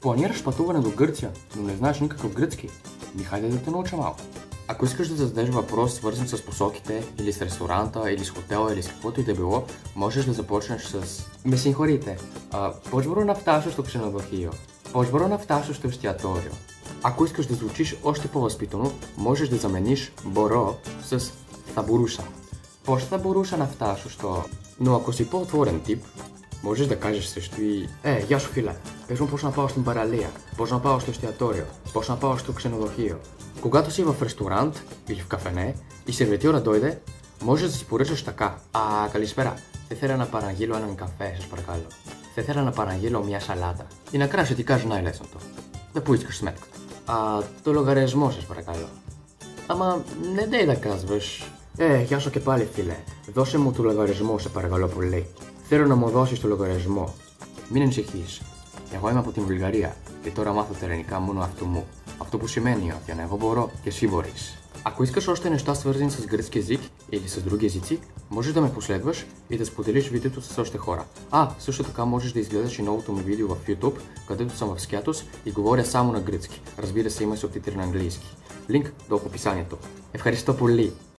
Планираш пътуване до Гърция, но не знаеш никакъв гръцки? Ми хайде да те науча малко. Ако искаш да зададеш въпрос, свързан с посоките, или с ресторанта, или с хотела, или с каквото и да било, можеш да започнеш с «Με συγχωρείτε, πώς μπορώ να φτάσω στο ξενοδοχείο? Πώς μπορώ να φτάσω στο εστιατόριο?» Ако искаш да звучиш още по-възпитано, можеш да замениш «μπορώ» с «θα μπορούσα». «Πώς θα μπορούσα να φτάσω στο...» Но ако си по-отворен тип, можеш да кажеш също и «Γεια σου φίλε, πες μου πώς να πάω στην παραλία, πώς να πάω στο εστιατόριο, πώς να πάω στο ξενοδοχείο». Когато си в ресторант или в кафене и сервитьора дойде, можеш да си поръчаш така. Καλησπέρα. Θα ήθελα να παραγγείλω έναν καφέ, σας παρακαλώ. Θα ήθελα να παραγγείλω μια σαλάτα. И накрая ще ти кажа най-лесното. Да поискаш сметката. Το λογαριασμό σας παρακαλώ. Ама не дей да казваш. Γεια σου και πάλι φίλε. Δώσε μου το λογαριασμό, σε παρακαλώ πολύ. Θέλω να μου δώσεις το λογαριασμό. Μην ανησυχείς. Εγώ είμαι από την Βουλγαρία και τώρα μάθω τα ελληνικά μόνο αυτού μου. Αυτό που σημαίνει ότι αν εγώ μπορώ και εσύ μπορείς. Ако искаш още неща свързани с гръцки език или с други езици, можеш да ме последваш и да споделиш видеото с още хора. Също така можеш да изгледаш и новото ми видео в YouTube, където съм в Скятос и говоря само на гръцки. Разбира се, има субтитри на английски. Линк долу в описанието. Ευχαριστώ πολύ!